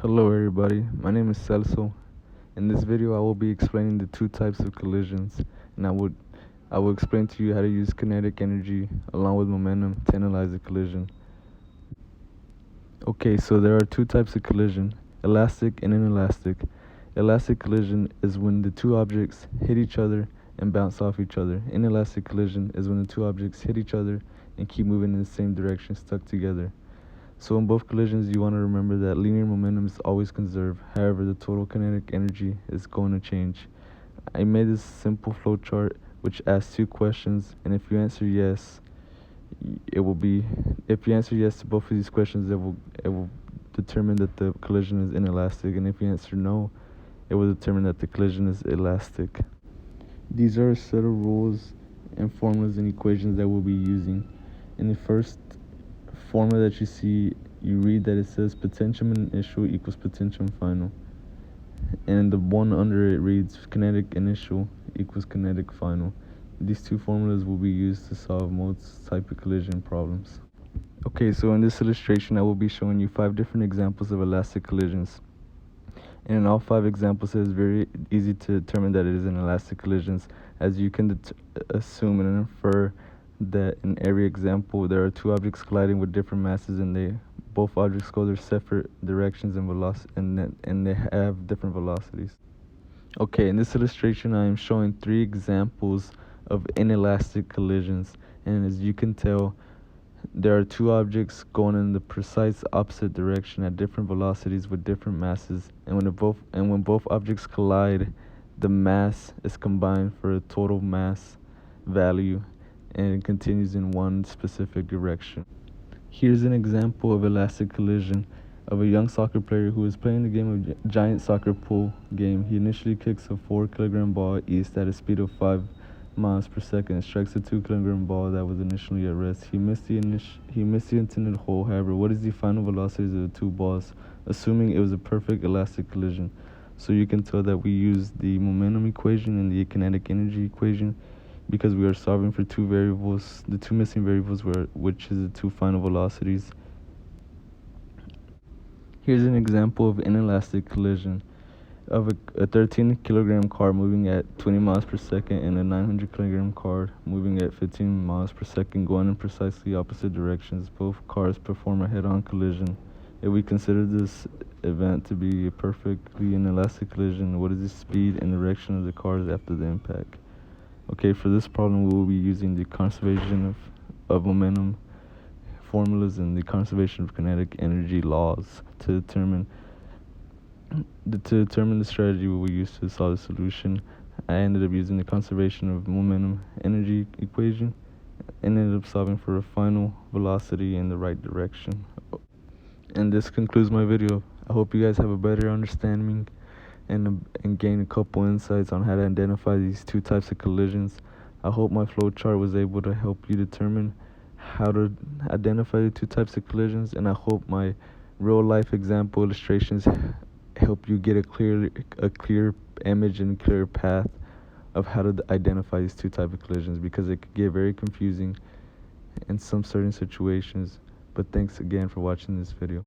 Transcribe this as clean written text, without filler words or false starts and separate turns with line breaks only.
Hello everybody, my name is Celso. In this video I will be explaining the two types of collisions, and I will explain to you how to use kinetic energy along with momentum to analyze a collision. Okay, so there are two types of collision, elastic and inelastic. Elastic collision is when the two objects hit each other and bounce off each other. Inelastic collision is when the two objects hit each other and keep moving in the same direction stuck together. So in both collisions, you want to remember that linear momentum is always conserved. However, the total kinetic energy is going to change. I made this simple flowchart which asks two questions, and if you answer yes, if you answer yes to both of these questions, it will determine that the collision is inelastic, and if you answer no, it will determine that the collision is elastic. These are a set of rules and formulas and equations that we'll be using. In the first formula that you see, you read that it says potential initial equals potential final, and the one under it reads kinetic initial equals kinetic final. These two formulas will be used to solve most type of collision problems. Okay, so in this illustration I will be showing you 5 different examples of elastic collisions, and in all 5 examples it is very easy to determine that it is an elastic collisions, as you can assume and infer that in every example there are two objects colliding with different masses, and both objects go their separate directions and and they have different velocities. Okay, in this illustration I am showing 3 examples of inelastic collisions, and as you can tell, there are two objects going in the precise opposite direction at different velocities with different masses, and when both objects collide, the mass is combined for a total mass value, and it continues in one specific direction. Here's an example of elastic collision of a young soccer player who is playing the game of giant soccer pool game. He initially kicks a 4-kilogram ball east at a speed of 5 miles per second and strikes a 2-kilogram ball that was initially at rest. He missed the intended hole. However, what is the final velocities of the two balls, assuming it was a perfect elastic collision? So you can tell that we use the momentum equation and the kinetic energy equation, because we are solving for two variables, the two missing variables which is the two final velocities. Here's an example of inelastic collision of a 13-kilogram car moving at 20 miles per second and a 900-kilogram car moving at 15 miles per second going in precisely opposite directions. Both cars perform a head-on collision. If we consider this event to be a perfectly inelastic collision, what is the speed and direction of the cars after the impact? Okay, for this problem we will be using the conservation of momentum formulas and the conservation of kinetic energy laws to determine the strategy we will use to solve the solution. I ended up using the conservation of momentum energy equation and ended up solving for a final velocity in the right direction. And this concludes my video. I hope you guys have a better understanding and gain a couple insights on how to identify these two types of collisions. I hope my flowchart was able to help you determine how to identify the two types of collisions, and I hope my real life example illustrations help you get a clear image and clear path of how to identify these two types of collisions, because it could get very confusing in some certain situations. But thanks again for watching this video.